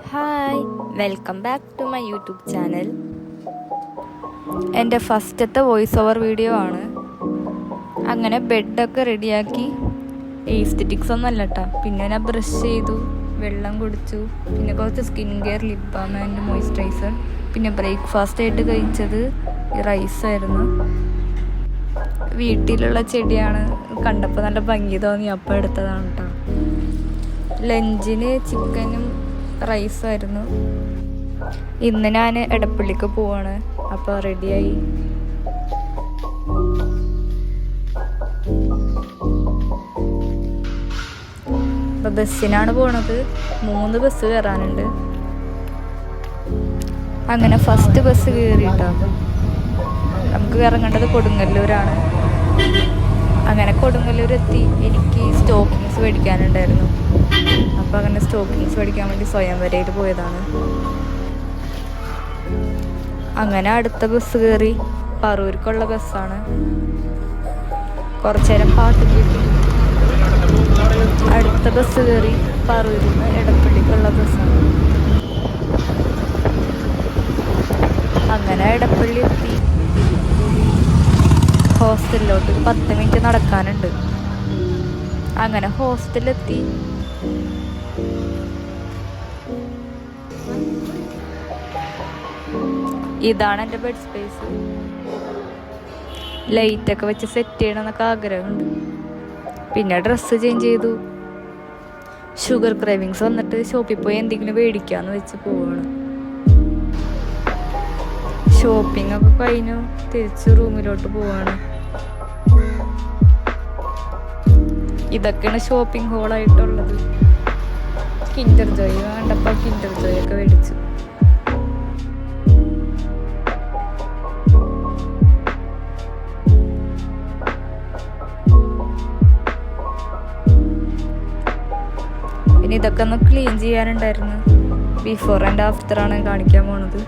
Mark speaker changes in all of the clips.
Speaker 1: Hi, welcome back to my YouTube channel. എൻ്റെ ഫസ്റ്റത്തെ voice over video ആണ്. അങ്ങനെ ബെഡൊക്കെ റെഡിയാക്കി. എസ്തെറ്റിക്സ് ഒന്നും അല്ല കേട്ടോ. പിന്നെ ഞാൻ ബ്രഷ് ചെയ്തു, വെള്ളം കുടിച്ചു, പിന്നെ കുറച്ച് skin care, lip balm and moisturiser. പിന്നെ ബ്രേക്ക്ഫാസ്റ്റ് ആയിട്ട് കഴിച്ചത് റൈസായിരുന്നു. വീട്ടിലുള്ള ചെടിയാണ്, കണ്ടപ്പോൾ നല്ല ഭംഗി തോന്നി, അപ്പം എടുത്തതാണ് കേട്ടോ. ലഞ്ചിന് ചിക്കനും റൈസായിരുന്നു. ഇന്ന് ഞാൻ എടപ്പള്ളിക്ക് പോവാണ്, അപ്പോൾ റെഡിയായി. അപ്പോൾ ബസ്സിനാണ് പോണത്. 3 ബസ് കയറാനുണ്ട്. അങ്ങനെ ഫസ്റ്റ് ബസ് കയറിയിട്ടോ. നമുക്ക് ഇറങ്ങേണ്ടത് കൊടുങ്ങല്ലൂരാണ്. അങ്ങനെ കൊടുങ്ങല്ലൂർ എത്തി. എനിക്ക് സ്റ്റോക്കിങ്സ് മേടിക്കാനുണ്ടായിരുന്നു. അപ്പോൾ അങ്ങനെ സ്റ്റോക്കിങ്സ് മേടിക്കാൻ വേണ്ടി സ്വയംവരയിൽ പോയതാണ്. അങ്ങനെ അടുത്ത ബസ് കയറി. പറൂർക്കുള്ള ബസ്സാണ്. കുറച്ചു നേരം പാട്ട് കേട്ടു. അടുത്ത ബസ് കയറി. പറൂരിൽ നിന്ന് എടപ്പള്ളിക്കുള്ള ബസ്സാണ്. അങ്ങനെ എടപ്പള്ളി എത്തി. ഹോസ്റ്റലിലോട്ട് 10 മിനിറ്റ് നടക്കാനുണ്ട്. അങ്ങനെ ഹോസ്റ്റലിലെത്തി. ഇതാണ് എൻ്റെ ബെഡ് സ്പേസ്. ലൈറ്റൊക്കെ വെച്ച് സെറ്റ് ചെയ്യണമെന്നൊക്കെ ആഗ്രഹമുണ്ട്. പിന്നെ ഡ്രസ്സ് ചേഞ്ച് ചെയ്തു. ഷുഗർ ക്രേവിങ്സ് വന്നിട്ട് ഷോപ്പിൽ പോയി എന്തെങ്കിലും മേടിക്കാമെന്ന് വെച്ച് പോവാണ്. ഷോപ്പിംഗ് ഒക്കെ കഴിഞ്ഞു. തിരിച്ച് റൂമിലോട്ട് പോവാണ്. ഇതൊക്കെയാണ് ഷോപ്പിംഗ് ഹോളായിട്ടുള്ളത്. കിൻഡർ ജോയ് വേണ്ടപ്പോൾ കിൻഡർ ജോയ് ഒക്കെ മേടിച്ചു. പിന്നെ ഇതൊക്കെ ഒന്ന് ക്ലീൻ ചെയ്യാനുണ്ടായിരുന്നു. ബിഫോർ ആൻഡ് ആഫ്റ്റർ ആണ് കാണിക്കാൻ പോണത്.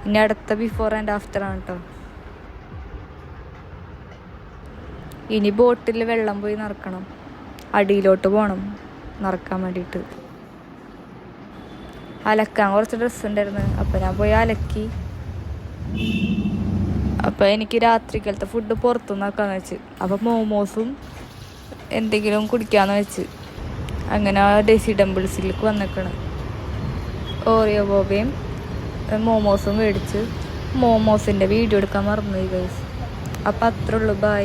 Speaker 1: ഇനി അടുത്ത ബിഫോർ ആൻഡ് ആഫ്റ്റർ ആണ് കേട്ടോ. ഇനി ബോട്ടിൽ വെള്ളം പോയി നിറക്കണം. അടിയിലോട്ട് പോകണം നിറക്കാൻ വേണ്ടിയിട്ട്. അലക്കാൻ കുറച്ച് ഡ്രസ്സ് ഉണ്ടായിരുന്നു. അപ്പോൾ ഞാൻ പോയി അലക്കി. അപ്പോൾ എനിക്ക് രാത്രിക്കാലത്തെ ഫുഡ് പുറത്തുനിന്ന് ആക്കാന്ന് വെച്ച്. അപ്പോൾ മോമോസും എന്തെങ്കിലും കുടിക്കാമെന്ന് വെച്ച് അങ്ങനെ ഡെസി ടെമ്പിൾസിലേക്ക് വന്നേക്കാണ്. ഓറിയോ ബോബയും മോമോസും മേടിച്ച്. മോമോസിൻ്റെ വീഡിയോ എടുക്കാൻ മറന്നുപോയി ഗൈസ്. അപ്പോൾ അത്രേ ഉള്ളൂ. ബൈ.